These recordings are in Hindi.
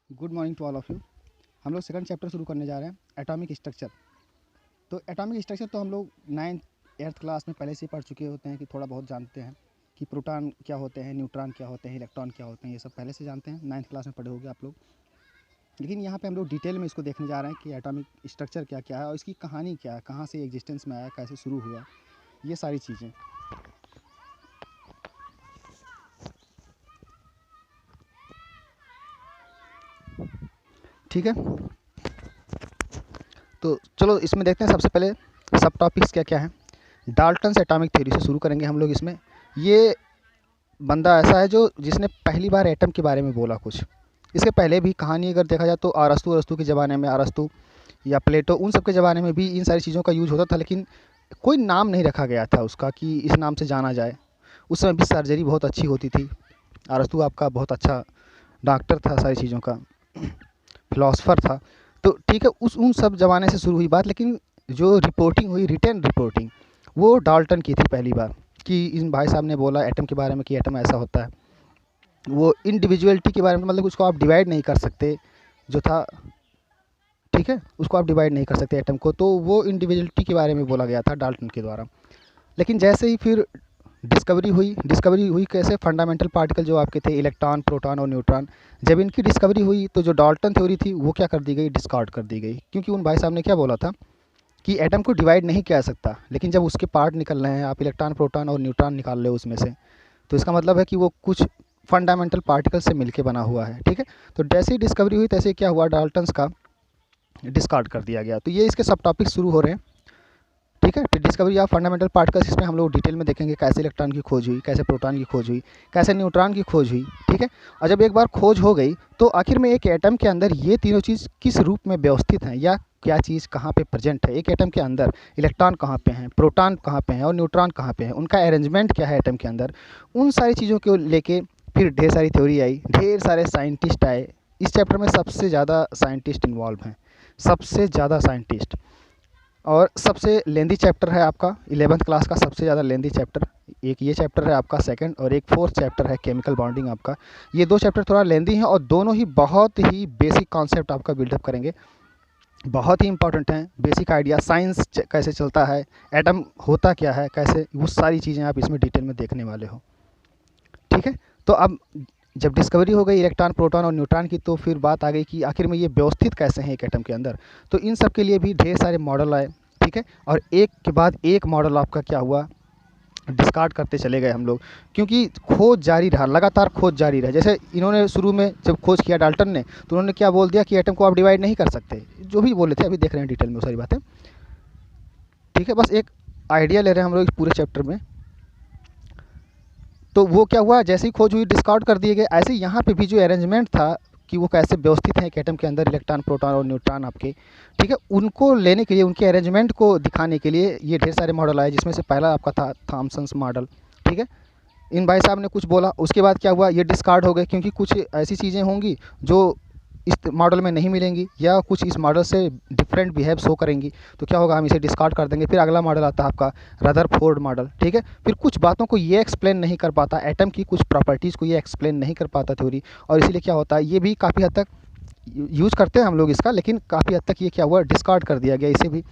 Good morning to all of you. हम लोग सेकंड चैप्टर शुरू करने जा रहे हैं, एटॉमिक स्ट्रक्चर। तो एटॉमिक स्ट्रक्चर तो हम लोग 9th क्लास में पहले से ही पढ़ चुके होते हैं कि थोड़ा बहुत जानते हैं कि प्रोटॉन क्या होते हैं, न्यूट्रॉन क्या होते हैं, इलेक्ट्रॉन क्या होते हैं, ये सब पहले से जानते हैं, 9th क्लास में पढ़े होंगे आप लोग। लेकिन यहाँ पे हम लोग डिटेल में इसको देखने जा रहे हैं कि एटॉमिक स्ट्रक्चर क्या क्या है और इसकी कहानी क्या है, कहाँ से एग्जिस्टेंस में आया, कैसे शुरू हुआ, ये सारी चीज़ें। ठीक है, तो चलो इसमें देखते हैं। सबसे पहले सब टॉपिक्स क्या क्या हैं। डाल्टन्स एटॉमिक थ्योरी से शुरू करेंगे हम लोग इसमें। ये बंदा ऐसा है जो जिसने पहली बार एटम के बारे में बोला कुछ। इसके पहले भी कहानी अगर देखा जाए तो अरस्तु के ज़माने में, अरस्तु या प्लेटो, उन सब के ज़माने में भी इन सारी चीज़ों का यूज होता था, लेकिन कोई नाम नहीं रखा गया था उसका कि इस नाम से जाना जाए। उस समय भी सर्जरी बहुत अच्छी होती थी। अरस्तु आपका बहुत अच्छा डॉक्टर था, सारी चीज़ों का फिलोसफर था। तो ठीक है, उन सब ज़माने से शुरू हुई बात, लेकिन जो रिपोर्टिंग हुई, रिटन रिपोर्टिंग, वो डाल्टन की थी पहली बार कि इन भाई साहब ने बोला एटम के बारे में कि एटम ऐसा होता है। वो इंडिविजुअलिटी के बारे में, मतलब उसको आप डिवाइड नहीं कर सकते जो था, ठीक है, उसको आप डिवाइड नहीं कर सकते एटम को, तो वो इंडिविजुअलिटी के बारे में बोला गया था डाल्टन के द्वारा। लेकिन जैसे ही फिर डिस्कवरी हुई कैसे, फंडामेंटल पार्टिकल जो आपके थे, इलेक्ट्रॉन, प्रोटॉन और न्यूट्रॉन, जब इनकी डिस्कवरी हुई तो जो डाल्टन थ्योरी थी वो क्या कर दी गई, डिस्कार्ड कर दी गई। क्योंकि उन भाई साहब ने क्या बोला था कि एटम को डिवाइड नहीं किया जा सकता, लेकिन जब उसके पार्ट निकल रहे हैं, आप इलेक्ट्रॉन, प्रोटॉन और न्यूट्रॉन निकाल रहे हो उसमें से, तो इसका मतलब है कि वो कुछ फंडामेंटल पार्टिकल से मिलके बना हुआ है। ठीक है, तो जैसे ही डिस्कवरी हुई तैसे क्या हुआ, डाल्टन्स का डिस्कार्ड कर दिया गया। तो ये इसके सब टॉपिक्स शुरू हो रहे हैं। ठीक है, तो डिस्कवरी ऑफ फंडामेंटल पार्टिकल्स, इसमें हम लोग डिटेल में देखेंगे कैसे इलेक्ट्रॉन की खोज हुई, कैसे प्रोटॉन की खोज हुई, कैसे न्यूट्रॉन की खोज हुई। ठीक है, और जब एक बार खोज हो गई तो आखिर में एक एटम के अंदर ये तीनों चीज़ किस रूप में व्यवस्थित हैं, या क्या चीज़ कहाँ पे प्रेजेंट है एक एटम के अंदर, इलेक्ट्रॉन कहाँ पे हैं, प्रोटॉन कहाँ पे हैं और न्यूट्रॉन कहाँ पे हैं, उनका अरेंजमेंट क्या है एटम के अंदर, उन सारी चीज़ों को लेके फिर ढेर सारी थ्योरी आई, ढेर सारे साइंटिस्ट आए। इस चैप्टर में सबसे ज़्यादा साइंटिस्ट इन्वॉल्व हैं, सबसे ज़्यादा साइंटिस्ट। और सबसे लेंदी चैप्टर है आपका 11th क्लास का, सबसे ज़्यादा लेंदी चैप्टर एक ये चैप्टर है आपका सेकंड, और एक 4th चैप्टर है केमिकल बॉन्डिंग आपका। ये दो चैप्टर थोड़ा लेंदी हैं और दोनों ही बहुत ही बेसिक कॉन्सेप्ट आपका बिल्डअप करेंगे, बहुत ही इंपॉर्टेंट हैं। बेसिक आइडिया, साइंस कैसे चलता है, एटम होता क्या है, कैसे, वो सारी चीज़ें आप इसमें डिटेल में देखने वाले हो। ठीक है, तो अब जब डिस्कवरी हो गई इलेक्ट्रॉन, प्रोटॉन और न्यूट्रॉन की, तो फिर बात आ गई कि आखिर में ये व्यवस्थित कैसे हैं एक एटम के अंदर। तो इन सब के लिए भी ढेर सारे मॉडल आए। ठीक है, और एक के बाद एक मॉडल आपका क्या हुआ, डिस्कार्ड करते चले गए हम लोग, क्योंकि खोज जारी रहा, लगातार खोज जारी रहा। जैसे इन्होंने शुरू में जब खोज किया डाल्टन ने, तो उन्होंने क्या बोल दिया कि एटम को आप डिवाइड नहीं कर सकते, जो भी बोले थे, अभी देख रहे हैं डिटेल में वो सारी बातें। ठीक है, बस एक आइडिया ले रहे हैं हम लोग इस पूरे चैप्टर में। तो वो क्या हुआ, जैसे ही खोज हुई डिस्कार्ड कर दिए गए। ऐसे यहाँ पे भी जो अरेंजमेंट था कि वो कैसे व्यवस्थित हैं एक एटम के अंदर, इलेक्ट्रॉन, प्रोटॉन और न्यूट्रॉन आपके, ठीक है, उनको लेने के लिए, उनके अरेंजमेंट को दिखाने के लिए ये ढेर सारे मॉडल आए, जिसमें से पहला आपका था थॉमसन्स मॉडल। ठीक है, इन भाई साहब ने कुछ बोला, उसके बाद क्या हुआ, ये डिस्कार्ड हो गए, क्योंकि कुछ ऐसी चीज़ें होंगी जो इस मॉडल में नहीं मिलेंगी, या कुछ इस मॉडल से डिफरेंट बिहेव शो करेंगी, तो क्या होगा, हम इसे डिस्कार्ड कर देंगे। फिर अगला मॉडल आता है आपका रदरफोर्ड मॉडल। ठीक है, फिर कुछ बातों को ये एक्सप्लेन नहीं कर पाता, एटम की कुछ प्रॉपर्टीज़ को ये एक्सप्लेन नहीं कर पाता थ्योरी, और इसीलिए क्या होता है, ये भी काफ़ी हद तक यूज़ करते हैं हम लोग इसका, लेकिन काफ़ी हद तक ये क्या हुआ, डिस्कार्ड कर दिया गया इसे भी।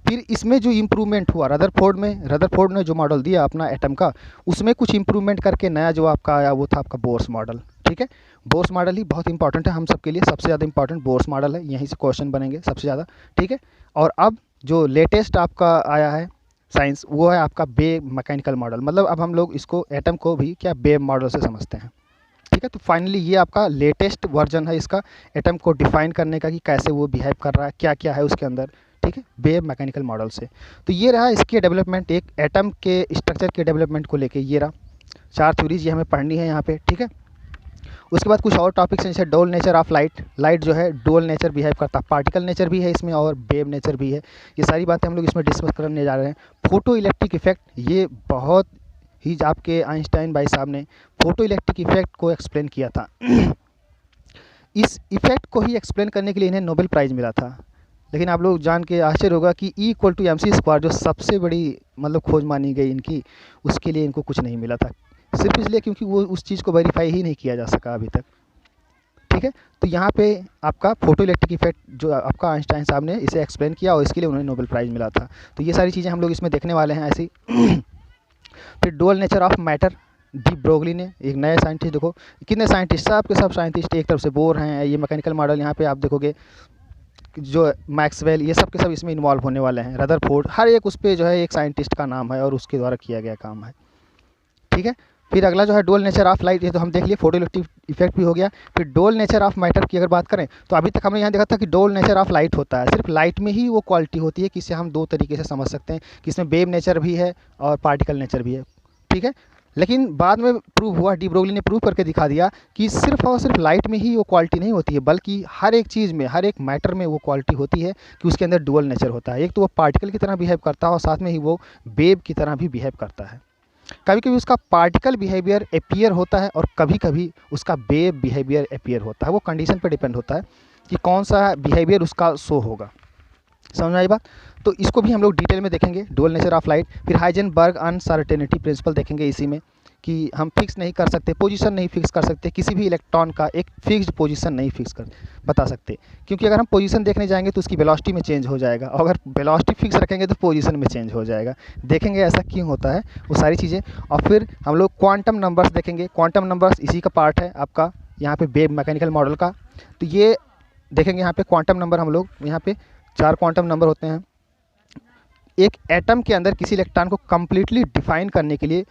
फिर इसमें जो इम्प्रूवमेंट हुआ रदरफोर्ड ने जो मॉडल दिया अपना एटम का, उसमें कुछ इम्प्रूवमेंट करके नया जो आपका आया वो था आपका बोर्स मॉडल। ठीक है, बोर्स मॉडल ही बहुत इंपॉर्टेंट है हम सबके लिए, सबसे ज़्यादा इंपॉर्टेंट बोर्स मॉडल है, यहीं से क्वेश्चन बनेंगे सबसे ज़्यादा। ठीक है, और अब जो लेटेस्ट आपका आया है साइंस, वो है आपका वेव मैकेनिकल मॉडल। मतलब अब हम लोग इसको एटम को भी क्या वेव मॉडल से समझते हैं। ठीक है, तो फाइनली ये आपका लेटेस्ट वर्जन है इसका, एटम को डिफाइन करने का कि कैसे वो बिहेव कर रहा है, क्या क्या है उसके अंदर। ठीक है, वेव मैकेनिकल मॉडल से। तो ये रहा इसके डेवलपमेंट, एक एटम के स्ट्रक्चर के डेवलपमेंट को लेके ये रहा 4 थ्योरीज, ये हमें पढ़नी है यहाँ पे। ठीक है, उसके बाद कुछ और टॉपिक्स हैं, जैसे डोल नेचर ऑफ लाइट जो है डोल नेचर बिहेव करता है, पार्टिकल नेचर भी है इसमें और वेव नेचर भी है। ये सारी बातें हम लोग इसमें डिस्कस करने जा रहे हैं। फोटो इलेक्ट्रिक इफेक्ट, ये बहुत ही आपके आइंस्टाइन भाई साहब ने फोटो इलेक्ट्रिक इफेक्ट को एक्सप्लेन किया था। इस इफेक्ट को ही एक्सप्लेन करने के लिए इन्हें नोबेल प्राइज़ मिला था। लेकिन आप लोग जान के आश्चर्य होगा कि E=mc², जो सबसे बड़ी मतलब खोज मानी गई इनकी, उसके लिए इनको कुछ नहीं मिला था, सिर्फ इसलिए क्योंकि वो उस चीज़ को वेरीफाई ही नहीं किया जा सका अभी तक। ठीक है। तो यहाँ पे आपका फोटो इलेक्ट्रिक इफेक्ट जो आपका आइंस्टाइन साहब ने इसे एक्सप्लेन किया और इसके लिए उन्हें नोबेल प्राइज़ मिला था। तो ये सारी चीज़ें हम लोग इसमें देखने वाले हैं ऐसी। फिर dual nature of matter, de Broglie ने, एक नए साइंटिस्ट, देखो कितने साइंटिस्ट, सब के सब साइंटिस्ट एक तरफ से बोर हैं। ये मैकेनिकल मॉडल यहाँ पे आप देखोगे जो मैक्सवेल, ये सब के सब इसमें इन्वॉल्व होने वाले हैं। रदरफोर्ड, हर एक उस पर जो है एक साइंटिस्ट का नाम है और उसके द्वारा किया गया काम है, ठीक है। फिर अगला जो है डुअल नेचर ऑफ लाइट, ये तो हम देख लिए, फोटो इलेक्ट्रिक इफेक्ट भी हो गया। फिर डुअल नेचर ऑफ मैटर की अगर बात करें तो अभी तक हमने यहाँ देखा था कि डुअल नेचर ऑफ लाइट होता है, सिर्फ लाइट में ही वो क्वालिटी होती है कि इसे हम दो तरीके से समझ सकते हैं कि इसमें वेव नेचर भी है और पार्टिकल नेचर भी है, ठीक है। लेकिन बाद में प्रूव हुआ, डी ब्रोगली ने प्रूव करके दिखा दिया कि सिर्फ और सिर्फ लाइट में ही वो क्वालिटी नहीं होती है, बल्कि हर एक चीज़ में, हर एक मैटर में वो क्वालिटी होती है कि उसके अंदर डुअल नेचर होता है। एक तो वो पार्टिकल की तरह बिहेव करता है और साथ में ही वो वेव की तरह भी बिहेव करता है। कभी कभी उसका पार्टिकल बिहेवियर अपीयर होता है और कभी कभी उसका वेव बिहेवियर अपीयर होता है। वो कंडीशन पर डिपेंड होता है कि कौन सा बिहेवियर उसका शो होगा। समझ में आई बात? तो इसको भी हम लोग डिटेल में देखेंगे, डुअल नेचर ऑफ लाइट। फिर हाइजेनबर्ग अनसर्टेनिटी प्रिंसिपल देखेंगे इसी में, कि हम फिक्स नहीं कर सकते, पोजीशन नहीं फिक्स कर सकते, किसी भी इलेक्ट्रॉन का एक फिक्स्ड पोजीशन नहीं फिक्स कर बता सकते, क्योंकि अगर हम पोजीशन देखने जाएंगे तो उसकी वेलोसिटी में चेंज हो जाएगा, और अगर वेलोसिटी फिक्स रखेंगे तो पोजीशन में चेंज हो जाएगा। देखेंगे ऐसा क्यों होता है, वो सारी चीज़ें। और फिर हम लोग क्वांटम नंबर्स देखेंगे। क्वांटम नंबर्स इसी का पार्ट है आपका यहाँ पे वेव मैकेनिकल मॉडल का। तो ये देखेंगे यहाँ पे क्वांटम नंबर, हम लोग यहाँ पे 4 क्वांटम नंबर होते हैं। एक एटम के अंदर किसी इलेक्ट्रॉन को कम्प्लीटली डिफाइन करने के लिए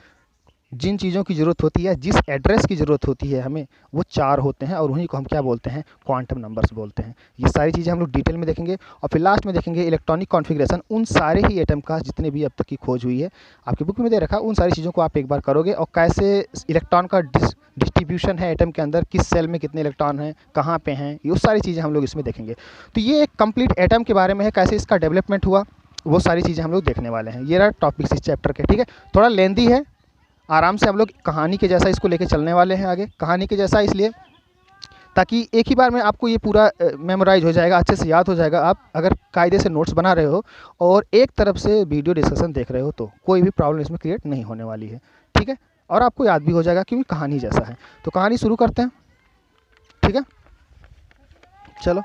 जिन चीज़ों की ज़रूरत होती है, जिस एड्रेस की ज़रूरत होती है हमें, वो 4 होते हैं और उन्हीं को हम क्या बोलते हैं, क्वांटम नंबर्स बोलते हैं। ये सारी चीज़ें हम लोग डिटेल में देखेंगे। और फिर लास्ट में देखेंगे इलेक्ट्रॉनिक कॉन्फ़िगरेशन, उन सारे ही एटम का जितने भी अब तक की खोज हुई है, आपकी बुक में दे रखा, उन सारी चीज़ों को आप एक बार करोगे, और कैसे इलेक्ट्रॉन का डिस्ट्रीब्यूशन है एटम के अंदर, किस सेल में कितने इलेक्ट्रॉन हैं, कहाँ पे हैं, ये सारी चीज़ें हम लोग इसमें देखेंगे। तो ये एक कंप्लीट एटम के बारे में है, कैसे इसका डेवलपमेंट हुआ, वो सारी चीज़ें हम लोग देखने वाले हैं। ये रहा टॉपिक्स इस चैप्टर के, ठीक है। थोड़ा लेंदी है, आराम से हम लोग कहानी के जैसा इसको लेके चलने वाले हैं आगे। कहानी के जैसा इसलिए ताकि एक ही बार में आपको ये पूरा मेमोराइज हो जाएगा, अच्छे से याद हो जाएगा। आप अगर कायदे से नोट्स बना रहे हो और एक तरफ से वीडियो डिस्कशन देख रहे हो तो कोई भी प्रॉब्लम इसमें क्रिएट नहीं होने वाली है, ठीक है। और आपको याद भी हो जाएगा क्योंकि कहानी जैसा है। तो कहानी शुरू करते हैं, ठीक है, चलो।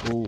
ओ